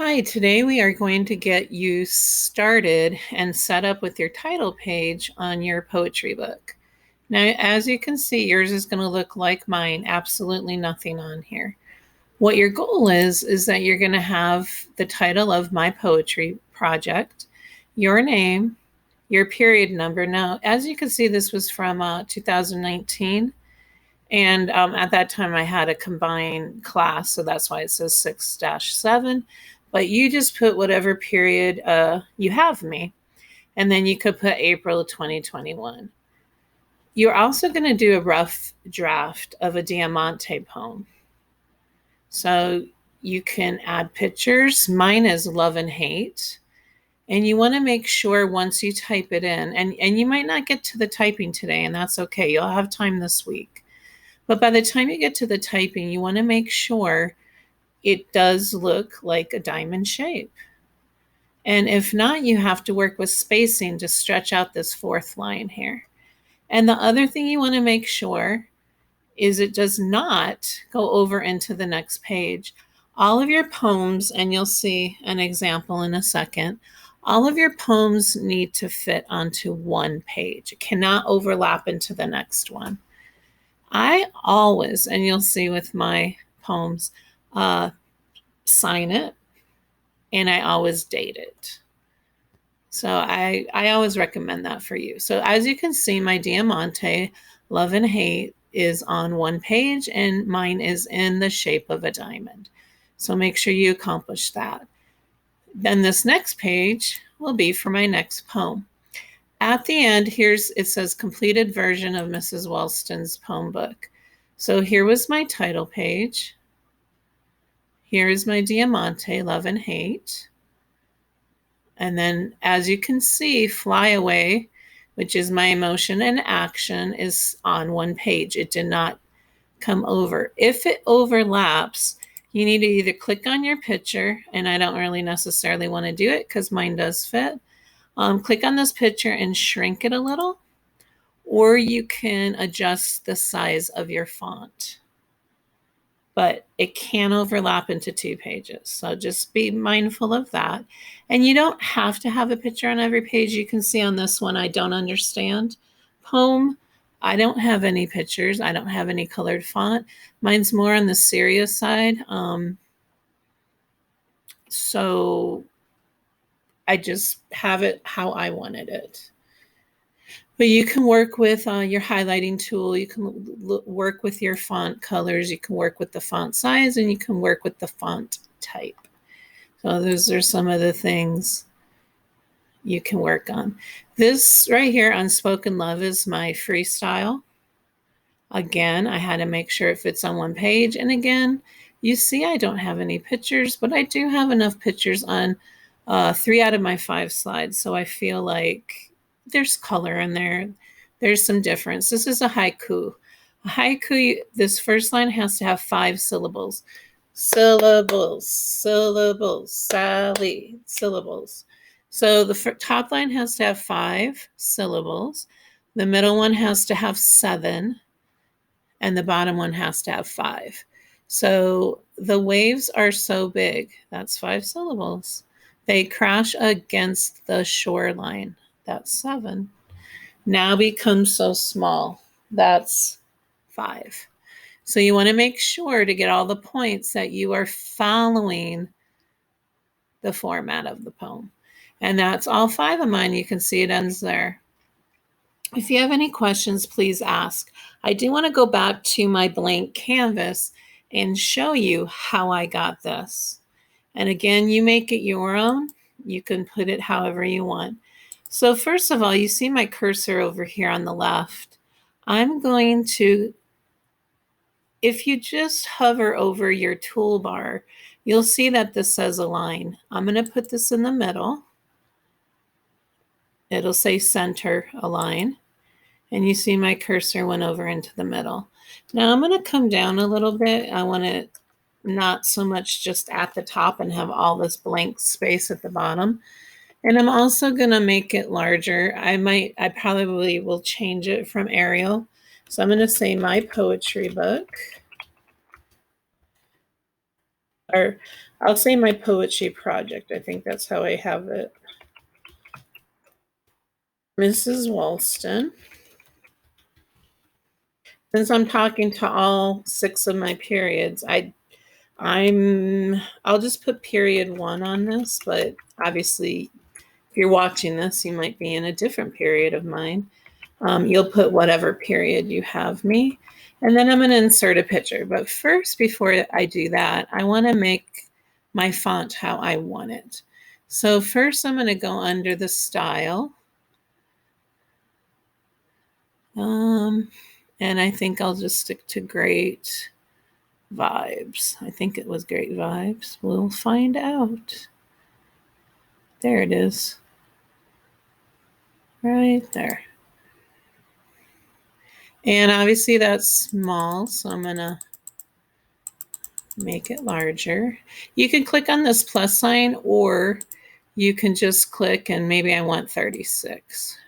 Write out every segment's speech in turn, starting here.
Hi, today we are going to get you started and set up with your title page on your poetry book. Now, as you can see, yours is going to look like mine, absolutely nothing on here. What your goal is that you're going to have the title of my poetry project, your name, your period number. Now, as you can see, this was from 2019. And at that time, I had a combined class, so that's why it says 6-7. But you just put whatever period you have me, and then you could put April 2021. You're also going to do a rough draft of a Diamante poem. So you can add pictures. Mine is Love and Hate. And you want to make sure once you type it in, and you might not get to the typing today, and that's okay. You'll have time this week. But by the time you get to the typing, you want to make sure it does look like a diamond shape. And if not, you have to work with spacing to stretch out this fourth line here. And the other thing you want to make sure is it does not go over into the next page. All of your poems, and you'll see an example in a second, all of your poems need to fit onto one page. It cannot overlap into the next one. I always, and you'll see with my poems, sign it, and I always date it. So I always recommend that for you. So as you can see, my Diamante, Love and Hate, is on one page, and mine is in the shape of a diamond. So make sure you accomplish that. Then this next page will be for my next poem. At the end, it says completed version of Mrs. Wellston's poem book. So here was my title page. Here is my Diamante, Love and Hate. And then, as you can see, Fly Away, which is my emotion and action, is on one page. It did not come over. If it overlaps, you need to either click on your picture, and I don't really necessarily want to do it because mine does fit. Click on this picture and shrink it a little, or you can adjust the size of your font. But it can overlap into two pages. So just be mindful of that. And you don't have to have a picture on every page. You can see on this one, I don't understand poem. I don't have any pictures. I don't have any colored font. Mine's more on the serious side. So I just have it how I wanted it. But you can work with your highlighting tool. You can work with your font colors. You can work with the font size, and you can work with the font type. So those are some of the things you can work on. This right here, Unspoken Love, is my freestyle. Again, I had to make sure it fits on one page. And again, you see I don't have any pictures, but I do have enough pictures on 3 out of my 5 slides. So I feel like there's color in there. There's some difference. This is a haiku. A haiku, this first line has to have 5 syllables. Syllables, syllables, Sally, syllables. So the top line has to have 5 syllables. The middle one has to have 7. And the bottom one has to have 5. So the waves are so big. That's 5 syllables. They crash against the shoreline. That's 7. Now becomes so small. That's 5. So you want to make sure to get all the points that you are following the format of the poem. And that's all 5 of mine. You can see it ends there. If you have any questions, please ask. I do want to go back to my blank canvas and show you how I got this. And again, you make it your own. You can put it however you want. So first of all, you see my cursor over here on the left. I'm going to, if you just hover over your toolbar, you'll see that this says align. I'm going to put this in the middle. It'll say center align. And you see my cursor went over into the middle. Now I'm going to come down a little bit. I want it not so much just at the top and have all this blank space at the bottom. And I'm also going to make it larger. I probably will change it from Arial. So I'm going to say my poetry book. or I'll say my poetry project. I think that's how I have it. Mrs. Walston. Since I'm talking to all 6 of my periods, I'll just put period 1 on this, but obviously if you're watching this, you might be in a different period of mine. You'll put whatever period you have me, and then I'm going to insert a picture. But first, before I do that, I want to make my font how I want it. So first I'm going to go under the style. And I think I'll just stick to Great Vibes. I think it was Great Vibes. We'll find out. There it is. Right there. And obviously that's small, so I'm going to make it larger. You can click on this plus sign, or you can just click and maybe I want 36.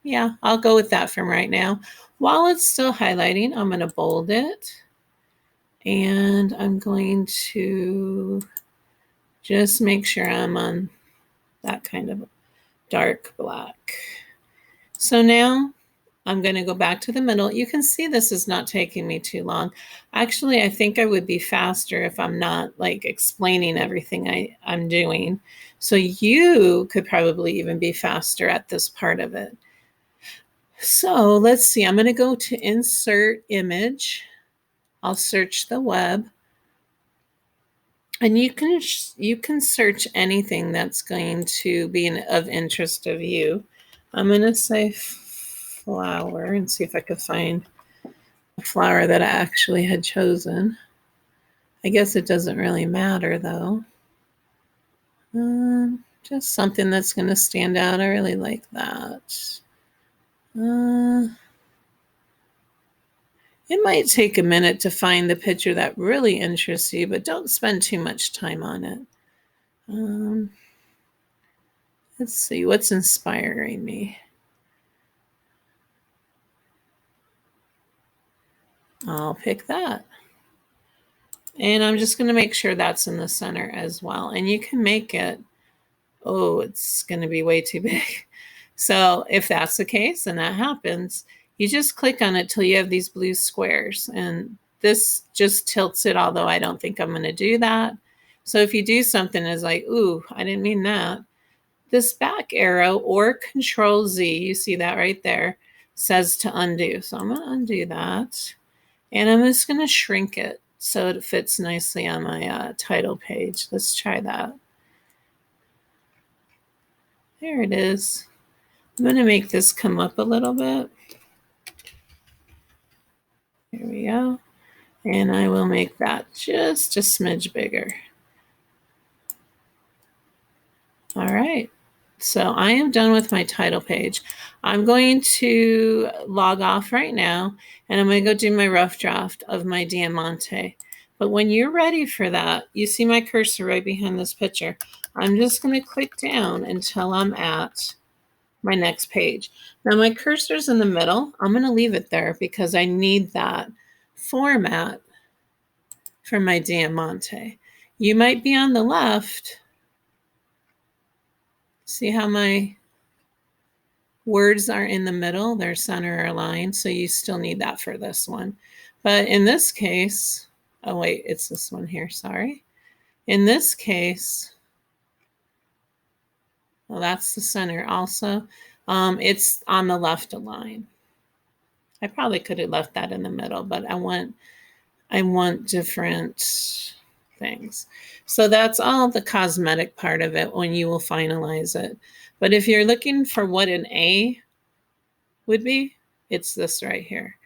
Yeah, I'll go with that from right now. While it's still highlighting, I'm going to bold it. And I'm going to just make sure I'm on that kind of dark black. So now I'm going to go back to the middle. You can see this is not taking me too long. Actually, I think I would be faster if I'm not like explaining everything I'm doing. So you could probably even be faster at this part of it. So let's see, I'm going to go to insert image. I'll search the web. And you can search anything that's going to be of interest of you. I'm going to say flower and see if I could find a flower that I actually had chosen. I guess it doesn't really matter though. Just something that's going to stand out. I really like that. It might take a minute to find the picture that really interests you, but don't spend too much time on it. Let's see, what's inspiring me? I'll pick that. And I'm just going to make sure that's in the center as well. And you can make it, oh, it's going to be way too big. So if that's the case and that happens, you just click on it till you have these blue squares. And this just tilts it, although I don't think I'm going to do that. So if you do something as like, ooh, I didn't mean that. This back arrow or Control Z, you see that right there, says to undo. So I'm going to undo that. And I'm just going to shrink it so it fits nicely on my title page. Let's try that. There it is. I'm going to make this come up a little bit. Here we go. And I will make that just a smidge bigger. All right. So I am done with my title page. I'm going to log off right now, and I'm going to go do my rough draft of my Diamante. But when you're ready for that, you see my cursor right behind this picture. I'm just going to click down until I'm at my next page. Now my cursor's in the middle. I'm going to leave it there because I need that format for my Diamante. You might be on the left. See how my words are in the middle, they're center aligned, so you still need that for this one. But in this case, oh wait, it's this one here, sorry. In this case, well, that's the center also. It's on the left align. I probably could have left that in the middle, but I want different things. So that's all the cosmetic part of it when you will finalize it. But if you're looking for what an A would be, it's this right here.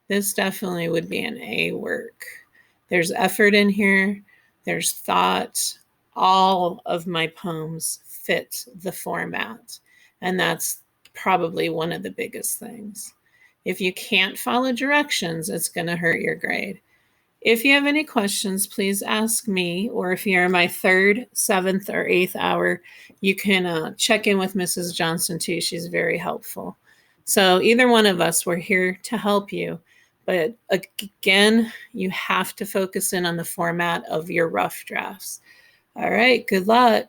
This definitely would be an A work. There's effort in here. There's thought. All of my poems fit the format. And that's probably one of the biggest things. If you can't follow directions, it's going to hurt your grade. If you have any questions, please ask me, or if you're in my 3rd, 7th, or 8th hour, you can check in with Mrs. Johnson too. She's very helpful. So either one of us, we're here to help you. But again, you have to focus in on the format of your rough drafts. All right, good luck.